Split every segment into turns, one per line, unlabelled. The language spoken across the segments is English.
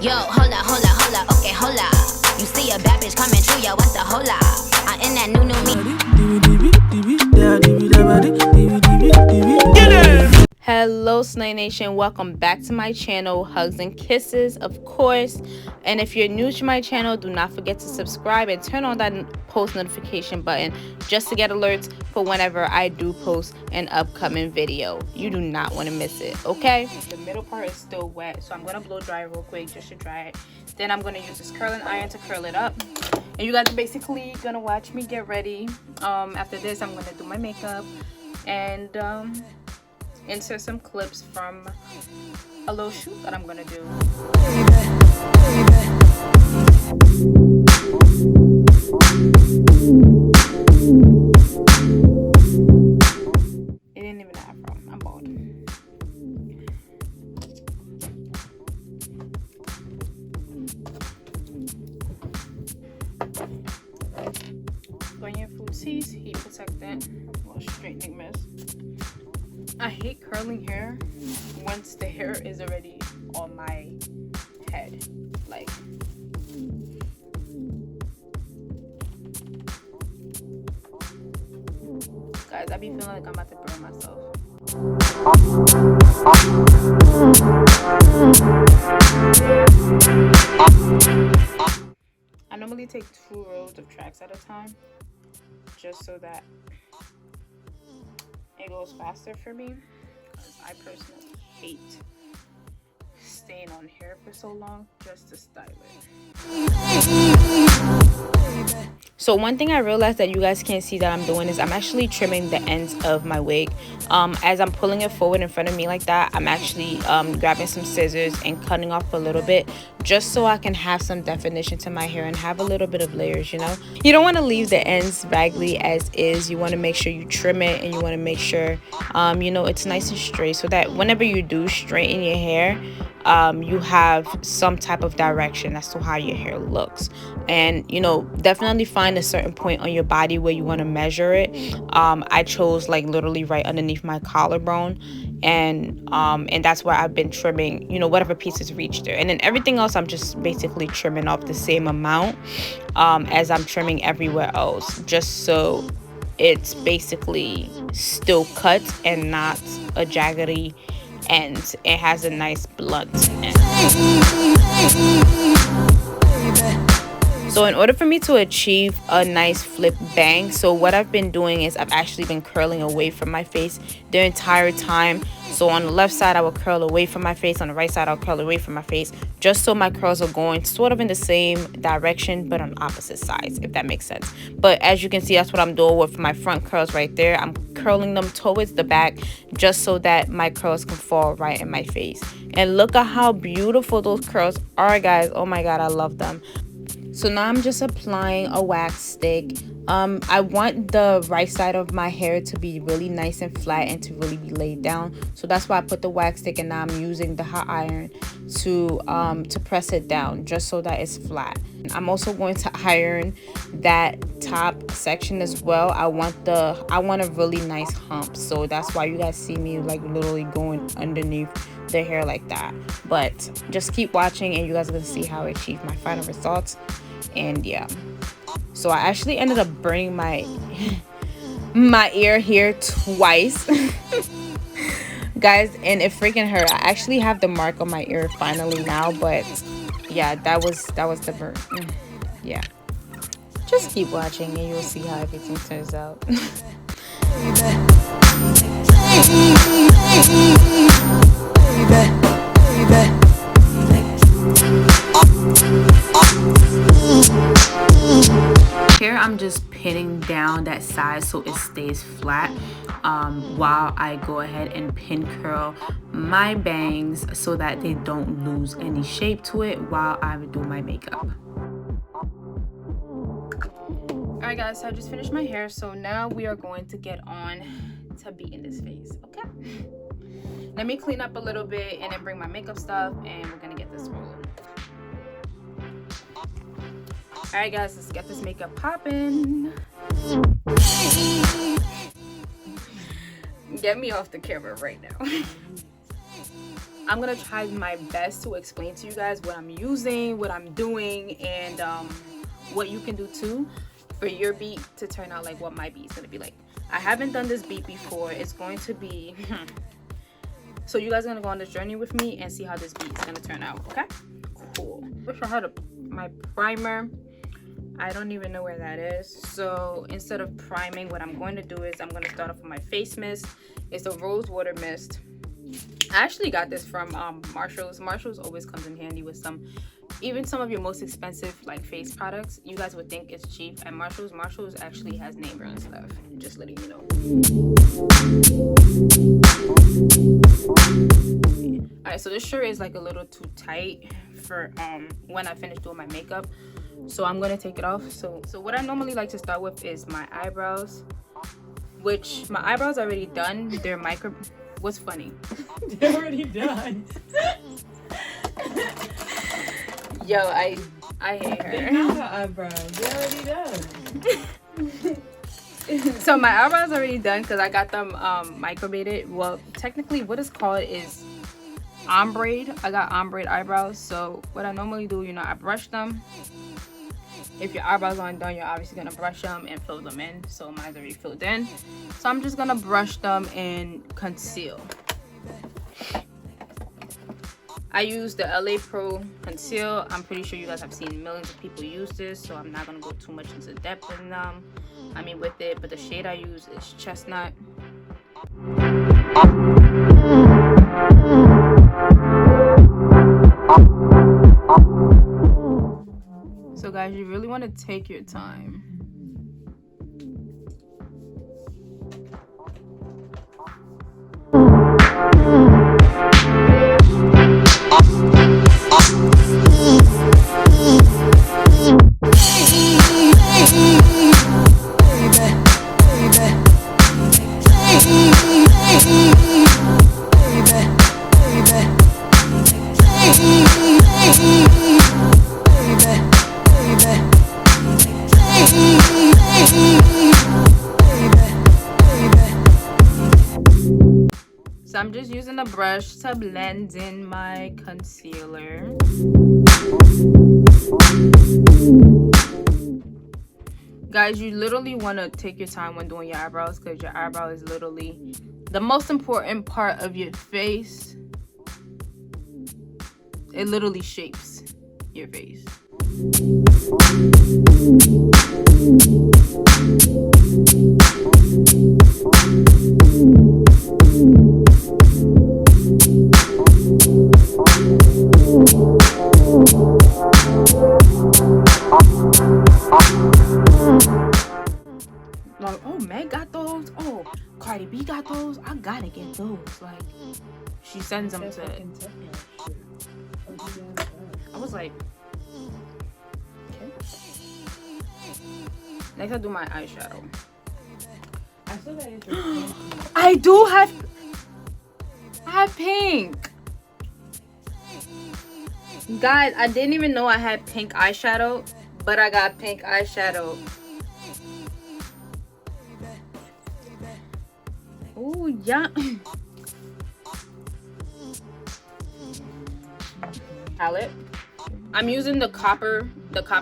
Yo, hola, okay, hola. You see a bad bitch coming through, yo, what's the hola? I'm in that new me.
Hello Slay Nation, welcome back to my channel. Hugs and kisses, of course. And if you're new to my channel, do not forget to subscribe and turn on that post notification button just to get alerts for whenever I do post an upcoming video. You do not want to miss it, okay? The middle part is still wet, so I'm going to blow dry real quick just to dry it. Then I'm going to use this curling iron to curl it up. And you guys are basically going to watch me get ready. After this, I'm going to do my makeup and insert some clips from a little shoot that I'm gonna do. It didn't even have from. I'm bald. Going in Fruities, heat protectant, little straightening mist. I hate curling hair once the hair is already on my head. Like, guys, I be feeling like I'm about to burn myself. I normally take 2 rows of tracks at a time, just so that it goes faster for me, because I personally hate staying on hair for so long just to style it. So one thing I realized that you guys can't see that I'm doing is I'm actually trimming the ends of my wig. As I'm pulling it forward in front of me like that, I'm actually grabbing some scissors and cutting off a little bit, just so I can have some definition to my hair and have a little bit of layers, you know. You don't want to leave the ends raggedy as is. You want to make sure you trim it, and you want to make sure you know, it's nice and straight, so that whenever you do straighten your hair, you have some type of direction as to how your hair looks. And you know, definitely find a certain point on your body where you want to measure it. I chose like literally right underneath my collarbone, and that's where I've been trimming, you know, whatever pieces reach there. And then everything else I'm just basically trimming off the same amount as I'm trimming everywhere else, just so it's basically still cut and not a jaggedy end. It has a nice blunt end. So in order for me to achieve a nice flip bang, so what I've been doing is I've actually been curling away from my face the entire time. So on the left side, I will curl away from my face. On the right side, I'll curl away from my face, just so my curls are going sort of in the same direction, but on opposite sides, if that makes sense. But as you can see, that's what I'm doing with my front curls right there. I'm curling them towards the back, just so that my curls can fall right in my face. And look at how beautiful those curls are, guys. Oh my God, I love them. So now I'm just applying a wax stick. I want the right side of my hair to be really nice and flat and to really be laid down. So that's why I put the wax stick, and now I'm using the hot iron to press it down, just so that it's flat. I'm also going to iron that top section as well. I want a really nice hump, so that's why you guys see me like literally going underneath the hair like that. But just keep watching, and you guys are gonna see how I achieve my final results. And yeah, so I actually ended up burning my ear here twice. Guys, and it freaking hurt. I actually have the mark on my ear finally now, but yeah, that was the burn. Yeah, just keep watching and you'll see how everything turns out. Here I'm just pinning down that side so it stays flat, while I go ahead and pin curl my bangs so that they don't lose any shape to it while I do my makeup. Alright guys, so I just finished my hair, so now we are going to get on to beating this face, okay? Let me clean up a little bit and then bring my makeup stuff, and we're gonna get this rolling. Alright guys, let's get this makeup popping. Get me off the camera right now. I'm gonna try my best to explain to you guys what I'm using, what I'm doing, and what you can do too for your beat to turn out like what my beat is gonna be like. I haven't done this beat before. It's going to be so you guys are gonna go on this journey with me and see how this beat is gonna turn out. Okay, cool. Wish I had my primer. I don't even know where that is. So instead of priming, what I'm going to do is I'm going to start off with my face mist. It's a rose water mist. I actually got this from Marshall's. Marshall's always comes in handy with even some of your most expensive like face products. You guys would think it's cheap at Marshall's. Marshall's actually has name brand stuff. Just letting you know. Alright, so this shirt is like a little too tight for when I finish doing my makeup. So I'm gonna take it off. So what I normally like to start with is my eyebrows, which my eyebrows are already done. They're micro. What's funny?
They're already done.
Yo, I hate her.
They're not eyebrows. They're already done.
So my eyebrows are already done because I got them microbraided. Well, technically, what it's called is ombre. I got ombre eyebrows. So what I normally do, I brush them. If your eyebrows aren't done, you're obviously gonna brush them and fill them in. So mine's already filled in. So I'm just gonna brush them and conceal. I use the LA Pro Conceal. I'm pretty sure you guys have seen millions of people use this, so I'm not gonna go too much into depth in with it. But the shade I use is Chestnut. So guys, you really want to take your time. So I'm just using a brush to blend in my concealer. Guys, you literally want to take your time when doing your eyebrows because your eyebrow is literally the most important part of your face. It literally shapes your face. Like, oh, Meg got those. Oh, Cardi B got those. I gotta get those. Like, she sends them to. I was like, okay. Next, I do my eyeshadow.
I saw that it's pink.
I do have. I have pink. Guys, I didn't even know I had pink eyeshadow, but I got pink eyeshadow. Oh yeah. Palette. I'm using the Copper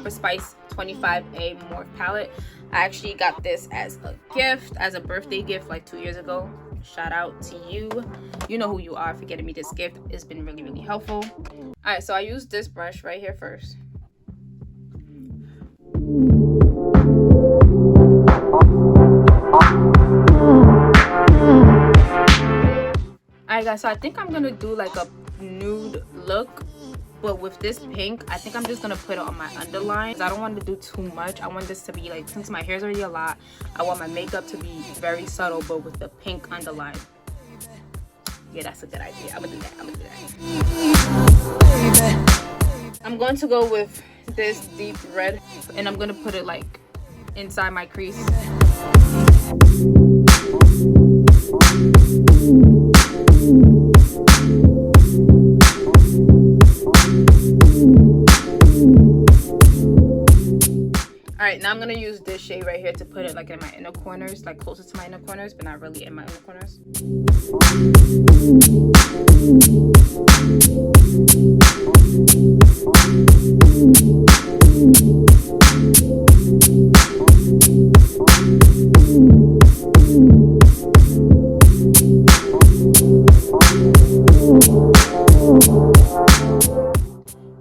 Spice 25A Morph palette. I actually got this as a gift, as a birthday gift like 2 years ago. Shout out to you. You know who you are for getting me this gift. It's been really, really helpful. Alright, so I use this brush right here first. Alright guys, so I think I'm gonna do like a nude look, but with this pink, I think I'm just gonna put it on my underline. I don't want to do too much. I want this to be like, since my hair's already a lot, I want my makeup to be very subtle, but with the pink underline. Yeah, that's a good idea. I'm gonna do that. I'm going to go with this deep red, and I'm gonna put it like inside my crease. Alright, now I'm gonna use this shade right here to put it like in my inner corners, like closer to my inner corners, but not really in my inner corners.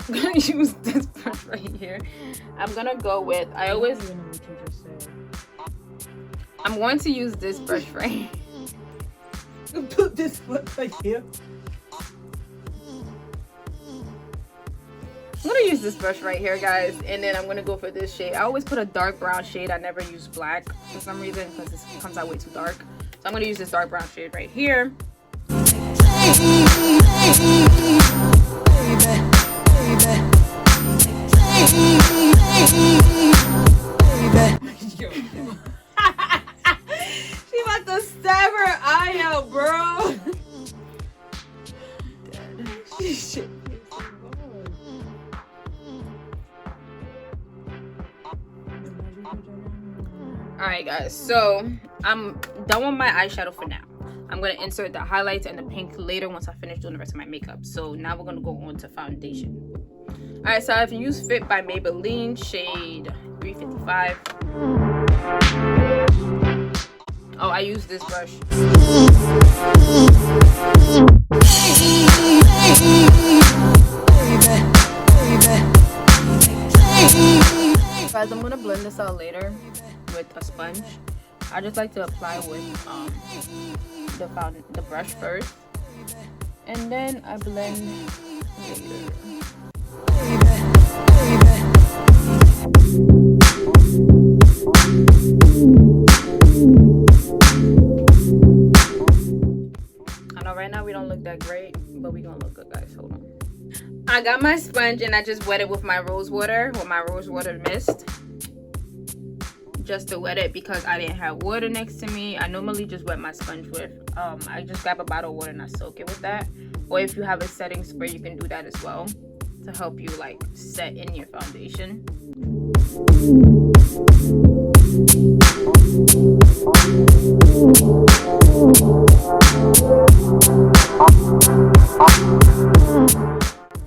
I'm gonna use this brush right here. I'm gonna go with, I'm going to use this brush right.
Put this foot right here.
I'm gonna use this brush right here, guys, and then I'm gonna go for this shade. I always put a dark brown shade. I never use black for some reason because this comes out way too dark. So I'm gonna use this dark brown shade right here.
She about to stab her eye out, bro. Shit.
Alright guys, so I'm done with my eyeshadow for now. I'm going to insert the highlights and the pink later once I finish doing the rest of my makeup. So now we're going to go on to foundation. Alright, so I've used Fit by Maybelline shade 355. Oh, I use this brush. Guys, I'm going to blend this out later with a sponge. I just like to apply with the brush first, and then I blend later. I know right now we don't look that great, but we gonna look good, guys. Hold on. I got my sponge and I just wet it with my rose water mist. Just to wet it because I didn't have water next to me. I normally just wet my sponge with I just grab a bottle of water and I soak it with that, or if you have a setting spray you can do that as well to help you like set in your foundation.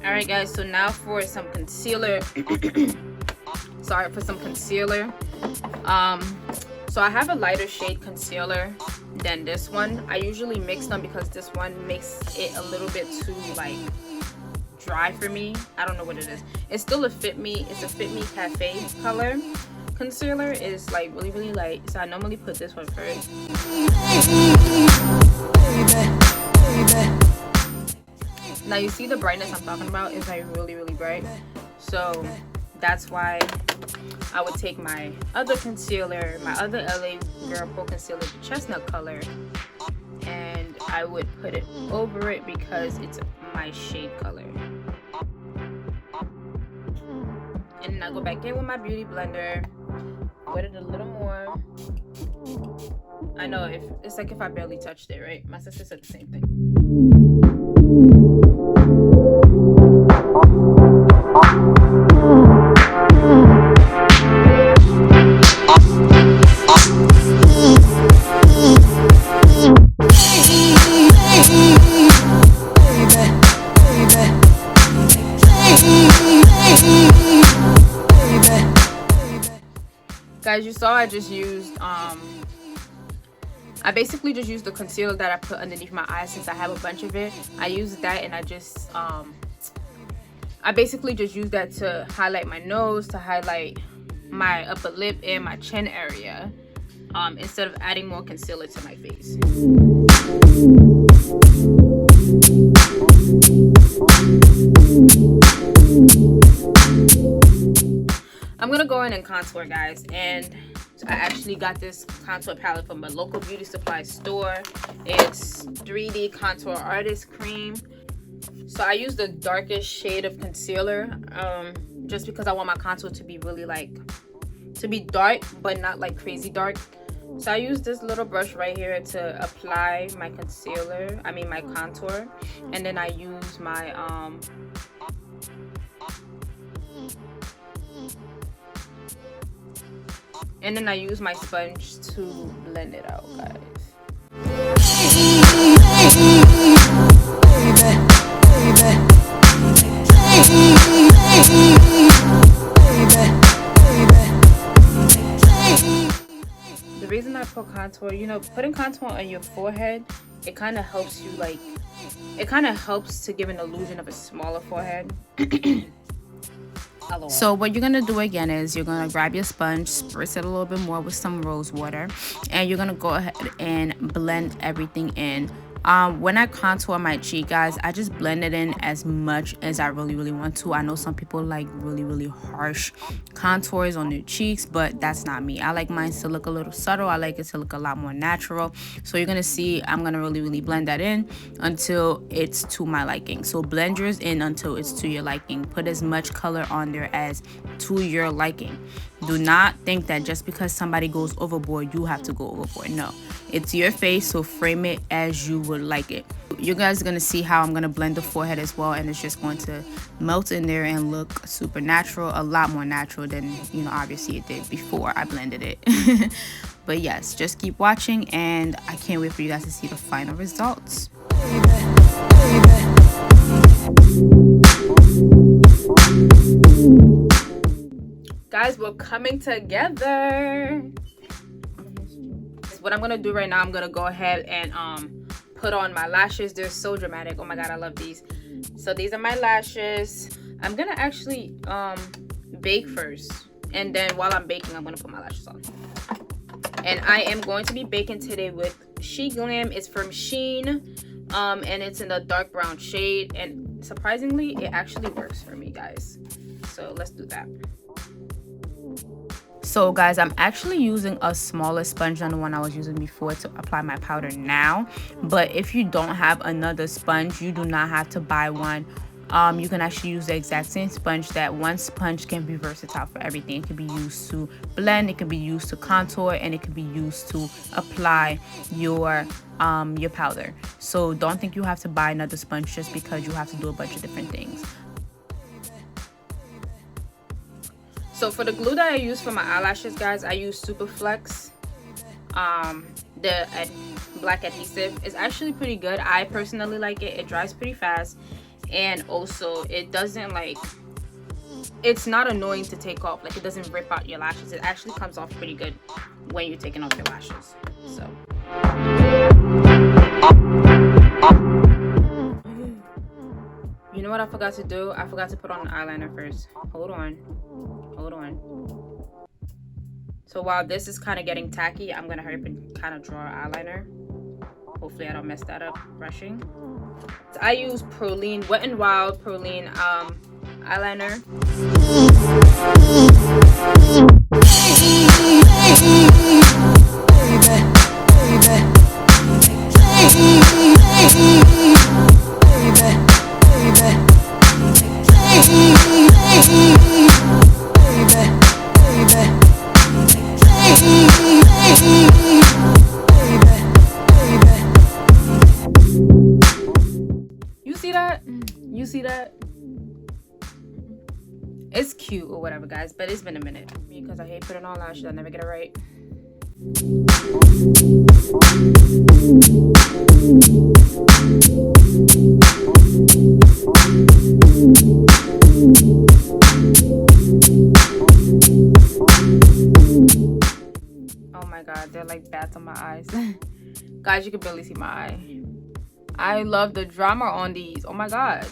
Alright guys, so now for some concealer. Sorry, for some concealer. So I have a lighter shade concealer than this one. I usually mix them because this one makes it a little bit too like dry for me. I don't know what it is. It's still a Fit Me. It's a Fit Me Cafe color. Concealer is like really light, so I normally put this one first. Now you see the brightness I'm talking about is like really bright. So that's why I would take my other concealer, my other LA Girl Pro concealer, the chestnut color, and I would put it over it because it's my shade color. And then I go back in with my beauty blender, wet it a little more. I know it's like if I barely touched it, right? My sister said the same thing. Guys, you saw I just used I basically just used the concealer that I put underneath my eyes since I have a bunch of it. I used that and I just I basically just used that to highlight my nose, to highlight my upper lip and my chin area, instead of adding more concealer to my face. I'm gonna go in and contour, guys, and I actually got this contour palette from a local beauty supply store. It's 3D Contour Artist Cream. So I use the darkest shade of concealer, just because I want my contour to be really to be dark, but not like crazy dark. So I use this little brush right here to apply my concealer, my contour, and then I use my And then I use my sponge to blend it out, guys. The reason I put contour, you know, putting contour on your forehead, it kind of helps you, like, it kind of helps to give an illusion of a smaller forehead. So what you're gonna do again is you're gonna grab your sponge, spritz it a little bit more with some rose water, and you're gonna go ahead and blend everything in. When I contour my cheek, guys, I just blend it in as much as I really want to. I know some people like really harsh contours on their cheeks, but that's not me. I like mine to look a little subtle. I like it to look a lot more natural. So you're gonna see I'm gonna really blend that in until it's to my liking. So blend yours in until it's to your liking. Put as much color on there as to your liking. Do not think that just because somebody goes overboard, you have to go overboard. No, it's your face, so frame it as you would like it. You guys are gonna see how I'm gonna blend the forehead as well, and it's just going to melt in there and look super natural, a lot more natural than, you know, obviously it did before I blended it. But yes, just keep watching, and I can't wait for you guys to see the final results. Guys, we're coming together. What I'm gonna do right now, I'm gonna go ahead and put on my lashes. They're so dramatic. Oh my god, I love these. So these are my lashes. I'm gonna actually bake first, and then while I'm baking, I'm gonna put my lashes on. And I am going to be baking today with She Glam. It's from Shein, and it's in the dark brown shade, and surprisingly it actually works for me, guys. So let's do that. So guys, I'm actually using a smaller sponge than the one I was using before to apply my powder now. But if you don't have another sponge, you do not have to buy one. You can actually use the exact same sponge. That one sponge can be versatile for everything. It can be used to blend, it can be used to contour, and it can be used to apply your powder. So don't think you have to buy another sponge just because you have to do a bunch of different things. So for the glue that I use for my eyelashes, guys, I use Superflex. The black adhesive is actually pretty good. I personally like it. It dries pretty fast, and also it doesn't, like, it's not annoying to take off. Like, it doesn't rip out your lashes. It actually comes off pretty good when you're taking off your lashes. So you know what I forgot to do? I forgot to put on the eyeliner first. Hold on. So while this is kind of getting tacky, I'm gonna hurry up and kind of draw an eyeliner. Hopefully I don't mess that up brushing. So I use Proline, Wet n Wild Proline eyeliner. You see that? It's cute or whatever, guys, but it's been a minute because I hate putting on lashes. I never get it right. Oh my god, they're like bats on my eyes. Guys, you can barely see my eye. I love the drama on these. Oh my god.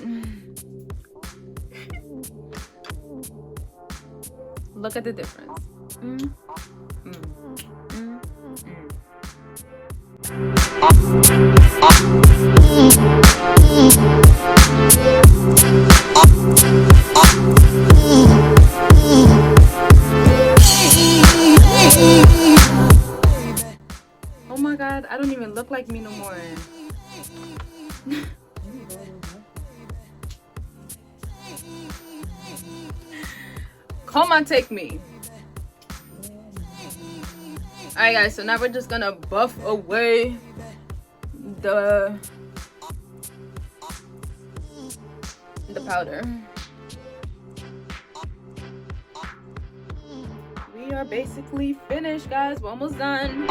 Look at the difference. Oh my god, I don't even look like me no more. Come on, take me. Alright guys, so now we're just gonna buff away the powder. We are basically finished, guys. We're almost done.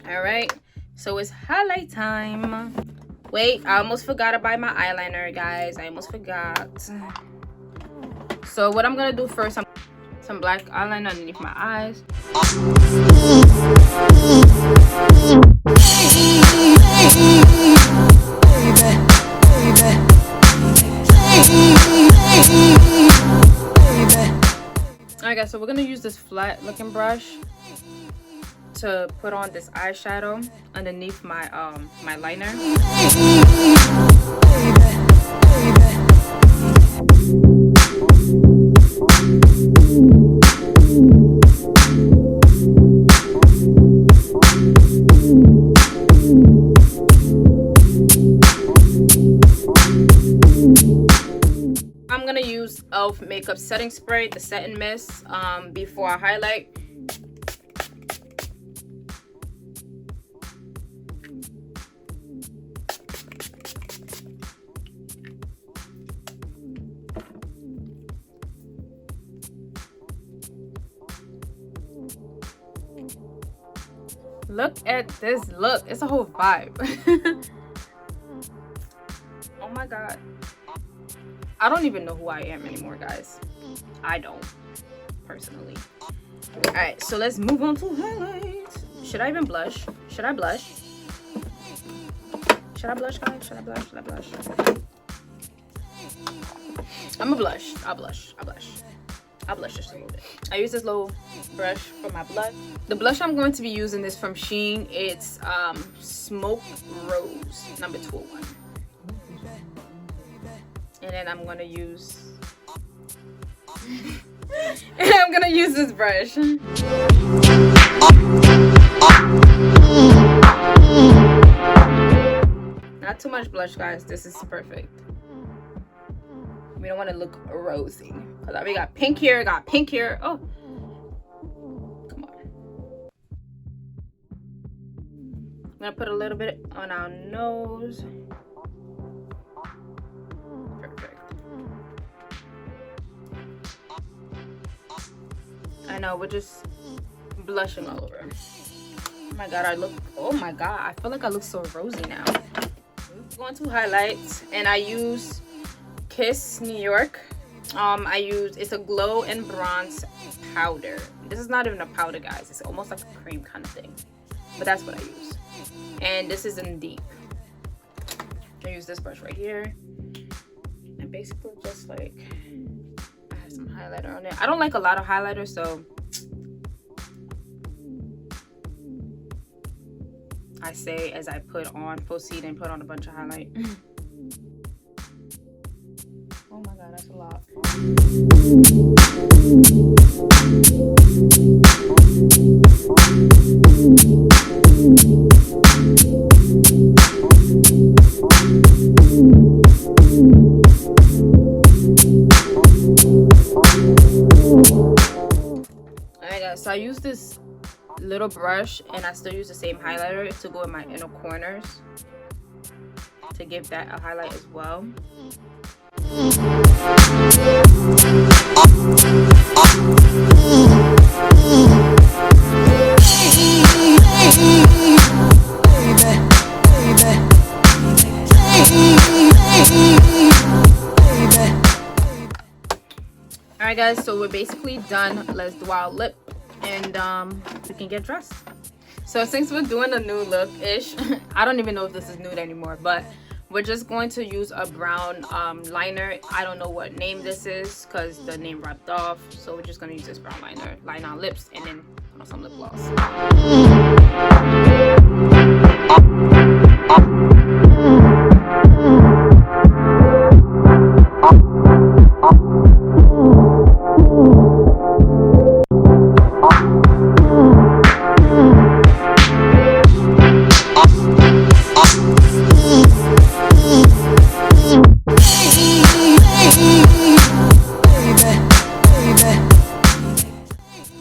All right, so it's highlight time. Wait, I almost forgot to buy my eyeliner, guys. I almost forgot. So what I'm gonna do first, some black eyeliner underneath my eyes. Alright guys, so we're gonna use this flat looking brush to put on this eyeshadow underneath my my liner. I'm gonna use e.l.f. makeup setting spray, the set and mist, before I highlight. Look at this look. It's a whole vibe. Oh my god. I don't even know who I am anymore, guys. I don't, personally. Alright, so let's move on to highlights. Should I even blush? Should I blush? Should I blush, guys? Should I blush? Should I blush? I'm a blush. I'll blush. I'll blush. I'll blush just a little bit. I use this little brush for my blush. The blush I'm going to be using is from Shein. It's Smoke Rose, number 201. And then I'm gonna use this brush. Not too much blush, guys. This is perfect. We don't want to look rosy. Cause we got pink here, got pink here. Oh, come on. I'm gonna put a little bit on our nose. I know, we're just blushing all over. Oh my god, oh my god, I feel like I look so rosy now. Going to highlights, and I use Kiss New York. It's a glow and bronze powder. This is not even a powder, guys. It's almost like a cream kind of thing, but that's what I use. And this is in deep. I use this brush right here, and basically just like some highlighter on it. I don't like a lot of highlighter, so I say as I proceed and put on a bunch of highlight. Oh my god, that's a lot. So I use this little brush, and I still use the same highlighter to go in my inner corners to give that a highlight as well. Alright guys, so we're basically done. Let's do our lip, and we can get dressed. So since we're doing a new look-ish, I don't even know if this is nude anymore, but we're just going to use a brown liner. I don't know what name this is because the name rubbed off, so we're just going to use this brown liner, line our lips, and then put on some lip gloss.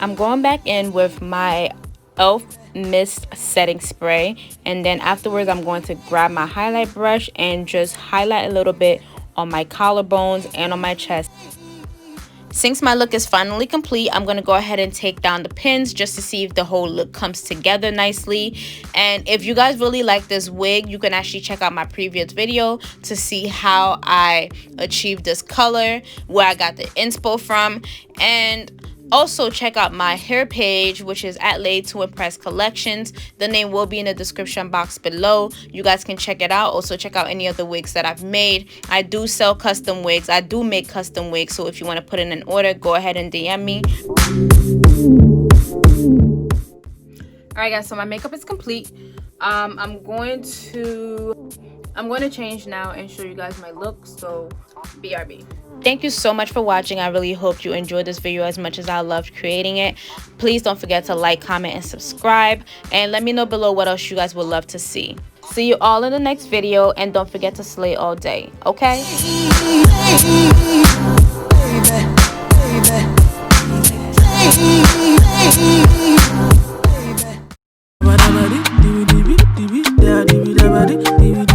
I'm going back in with my e.l.f. mist setting spray, and then afterwards I'm going to grab my highlight brush and just highlight a little bit on my collarbones and on my chest. Since my look is finally complete, I'm going to go ahead and take down the pins just to see if the whole look comes together nicely. And if you guys really like this wig, you can actually check out my previous video to see how I achieved this color, where I got the inspo from. And also check out my hair page, which is at Laid to Impress Collections. The name will be in the description box below. You guys can check it out. Also check out any of the wigs that I've made. I do sell custom wigs. I do make custom wigs, so if you want to put in an order, go ahead and DM me. Alright guys, so my makeup is complete. I'm going to change now and show you guys my look, so BRB. Thank you so much for watching. I really hope you enjoyed this video as much as I loved creating it. Please don't forget to like, comment, and subscribe, and let me know below what else you guys would love to see. See you all in the next video, and don't forget to slay all day, okay?
Baby,